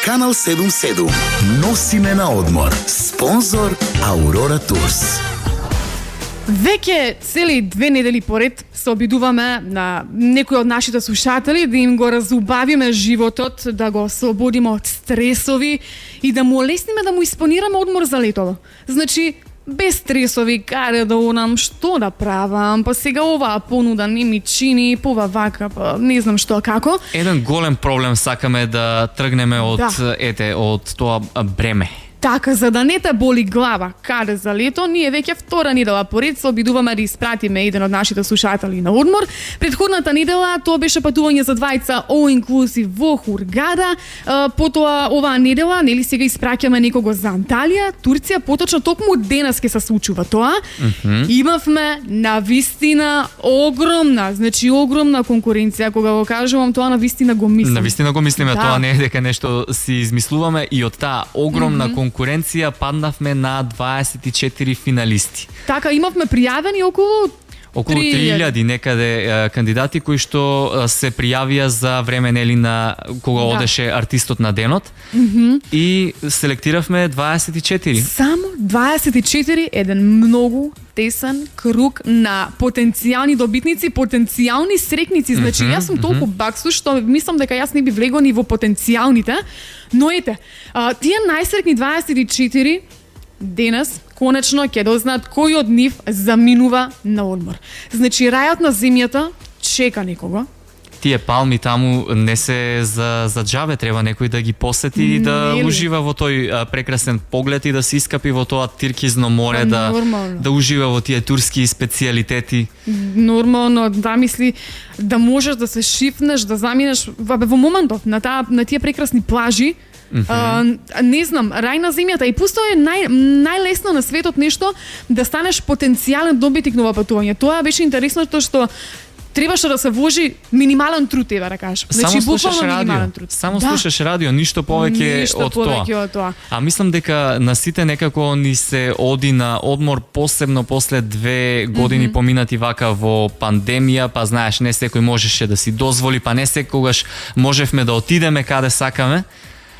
Канал 77. Носиме на одмор. Спонзор Aurora Tours. Веќе цели 2 недели поред се обидуваме на некои од нашите слушатели да им го разубавиме животот, да го ослободиме од стресови и да му олесниме да му испланираме одмор за летово. Значи, без стресови, каде да одам, што да правам, па сега оваа понуда не ми чини, па ова вака, па не знам што како. Еден голем проблем сакаме да тргнеме од од тоа бреме. Така, за да не те боли глава каде за лето, ние веќе втора недела поред се обидуваме да испратиме еден од нашите слушатели на одмор. Предходната недела тоа беше патување за двајца all inclusive во Хургада. Потоа оваа недела, нели сега испраќаме некого за Анталија, Турција, поточно токму денес ќе се случува тоа. Имавме навистина огромна конкуренција, кога го кажувам тоа навистина го мислам. Навистина го мислиме, тоа не е дека нешто си измислуваме и од таа огромна конкуренција паднавме на 24 финалисти. Така, имавме пријавени околу 3000 некаде кандидати кои што се пријавија за време нели на кога одеше артистот на денот и селектиравме 24. Само 24, еден многу тесен круг на потенцијални добитници, потенцијални срекници. Значи, јас сум толку баксу што мислам дека јас не би влегла ни во потенцијалните, но ете, тие најсрекни 24 денес конечно ќе дознаат кој од нив заминува на одмор. Значи, рајот на земјата чека некого. Тие палми таму не се за џабе, треба некој да ги посети и да ужива во тој прекрасен поглед и да се искапи во тоа тиркизно море, да ужива во тие турски специјалитети. Нормално, да мисли да можеш да се шифнеш, да заминеш во моментов на тие прекрасни плажи. Не знам, рај на земјата и пусто е најлесно на светот нешто да станеш потенцијален добитник на патување. Тоа беше интересно што требаше да се вложи минимален труд, да кажам. Значи, буквално минимален труд. Само слушаш радио, ништо повеќе од тоа. А мислам дека на сите некако ни се оди на одмор, посебно после 2 години поминати вака во пандемија, па знаеш, не секој можеше да си дозволи, па не секогаш можевме да отидеме каде сакаме.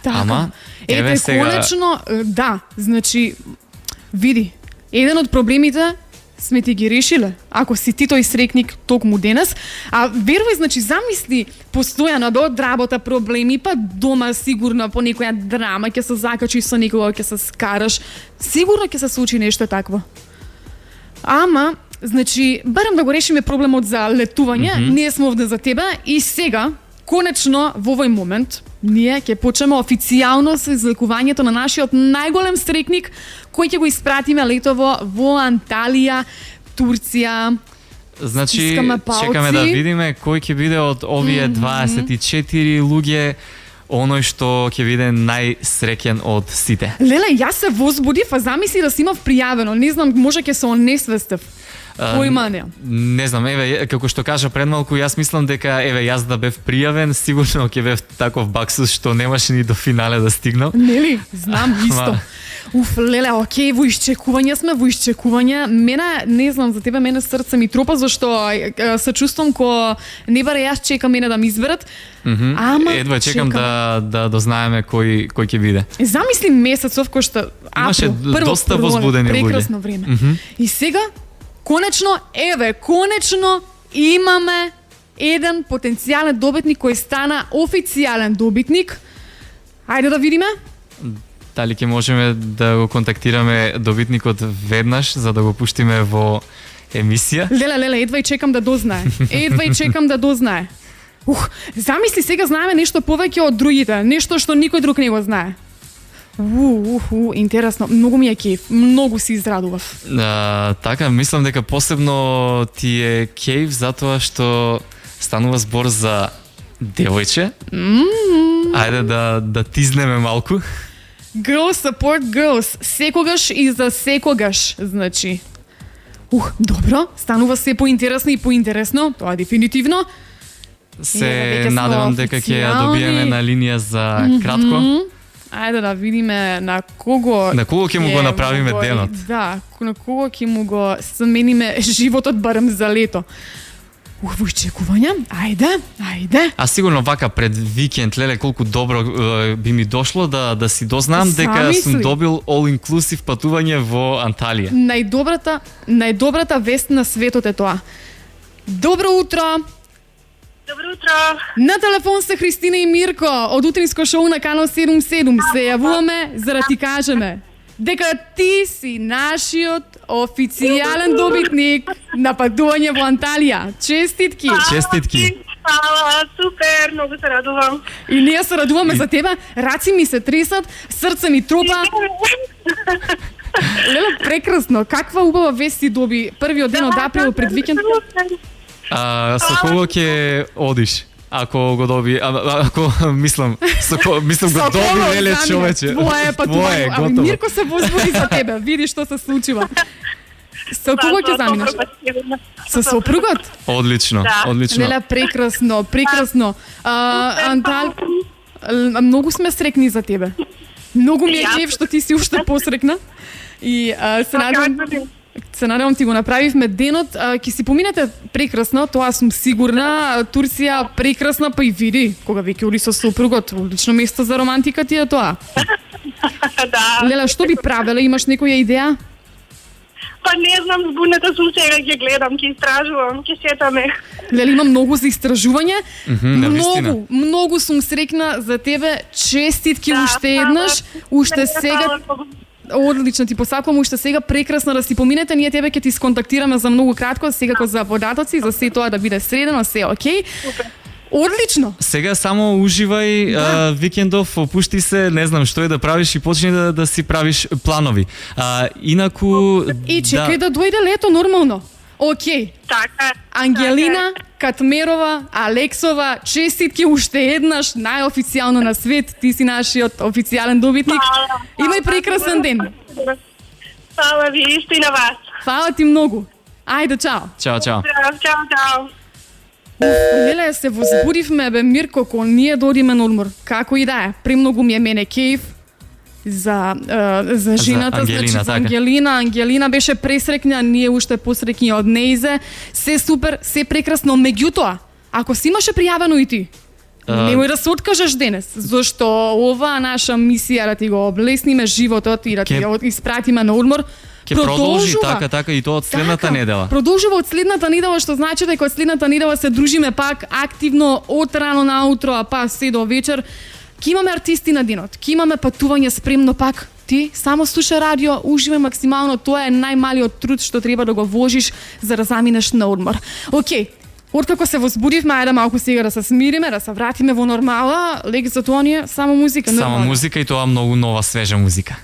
Така. Ама, ете сега... конечно, да, значи, види, еден од проблемите сме ти ги решиле. Ако си ти тој срекник токму денес, а верувај, значи, замисли постојано од работа проблеми, па дома сигурно по некоја драма ќе се закачиш со некого, ќе се скараш, сигурно ќе се случи нешто такво. Ама, значи, барем да го решиме проблемот за летување, ние сме овде за тебе и сега, конечно, во овој момент, ние ќе почнеме официјално со излекувањето на нашиот најголем стрекник, кој ќе го испратиме летово во Анталија, Турција. Значи, чекаме да видиме кој ќе биде од овие 24 луѓе оној што ќе биде најсреќен од сите. Леле, јас се возбудив, а замисли да си имав пријавено, не знам, може ќе се онесвестев. Појма не. Не знам, еве, како што кажа пред малку, јас мислам дека, еве, јас да бев пријавен, сигурно ќе бев таков баксус што немаше ни до финале да стигнам. Нели? Знам, исто. Леле, окей, во исчекување сме, во исчекување. Мене, не знам, за тебе мене срце ми тропа, зашто се чувствам ко не баре јас чекам мене да ми изберат. Ама едва чекам да дознаеме кој ќе биде. Замисли месецов кој што имаше доста возбудени луѓе. Прекрасно време. И сега конечно имаме еден потенцијален добитник кој стана официјален добитник. Ајде да видиме. Дали ќе можеме да го контактираме добитникот веднаш за да го пуштиме во емисија? Леле, едва и чекам да дознае. Замисли сега знаеме нешто повеќе од другите, нешто што никој друг не го знае. Интересно, многу ми е кејф, многу се израдував. Така, мислам дека посебно ти е кејф затоа што станува збор за девојче. Ајде да тизнеме малку. Girls support girls, секогаш и за секогаш, значи. Добро, станува се поинтересно и поинтересно, тоа дефинитивно. Се надевам дека ќе ја добиеме на линија за кратко. Ајде да видиме на кого ќе му го направиме денот. Да, на кого ќе му го смениме животот барем за лето. Во очекување, ајде. А сигурно вака пред викенд, леле, колку добро би ми дошло да си дознам дека сум добил all inclusive патување во Анталија. Најдобрата вест на светот е тоа. Добро утро. Добро утро. На телефон се Христина и Мирко од утринско шоу на Канал 77. Се јавуваме за да ти кажеме дека ти си нашиот официјален добитник на патување во Анталија. Честитки! Честитки! Фала, супер, многу се радувам. И ние се радуваме за тебе. Раци ми се тресат, срце ми тропа. Леле, прекрасно. Каква убава вест си доби првиот ден од април пред викенд? Со кого ќе одиш? Ако го доби, ако мислам го доби, леле, човече. Твое патување. Ами Мирко се возбуди за тебе. Види што се случува. Со кого ќе заминеш? Со сопругот? Одлично. Леле, прекрасно. Антал, многу сме срекни за тебе. Многу ми е кеф што ти си уште посрекна. И се надевам ти го направивме денот, ќе си поминете прекрасно, тоа сум сигурна. Турција прекрасна, па и види, кога веќе оди со сопругот, одлично место за романтика ти е тоа. Да. Леле, што би правеле, имаш некоја идеја? Па не знам, збунета сум сега, ќе гледам, ќе истражувам, ќе сетаме. Леле, има многу за истражување. Многу сум срекна за тебе. Честитки уште еднаш, уште сега. Одлично, ти посакувам уште сега прекрасно да си поминете. Ние тебе ќе ти сконтактираме за многу кратко, секако за податоци, за се тоа да биде средено, се окей. Одлично. Сега само уживај викендов, опушти се, не знам што е да правиш и почни да си правиш планови. Инаку и чекај да дојде лето нормално. Окей. Така. Ангелина Катмерова, Алексова, честитки уште еднаш, најофицијално на свет, ти си нашиот официјален добитник. Имај прекрасен ден. Фала ви, исто и на вас. Фала ти многу. Ајде, чао. Чао. Чао. Леле, се возбудивме, бе, Мирко, ко ние додиме на одмор. Како и да е, премногу ми е мене кејф за жената, Ангелина, за Ангелина. Ангелина беше пресрекна, ние уште посрекни од неизе. Се супер, се прекрасно. Меѓутоа, ако си имаше пријавено и ти, немој да се откажеш денес, зашто ова наша мисија да ти го облесниме животот и да ти го испратиме на одмор, ќе продолжи така и тоа од следната недела. Продолжува од следната недела, што значи дека од следната недела се дружиме пак активно од рано наутро, а па се до вечер. Ке имаме артисти на денот, ке имаме патување спремно пак. Ти само слушај радио, уживај максимално, тоа е најмалиот труд што треба да го вложиш за да заминеш на одмор. Океј, откако се возбудивме, ајде малку сега да се смириме, да се вратиме во нормала, лек за тоа ни е само музика. Само музика и тоа многу нова, свежа музика.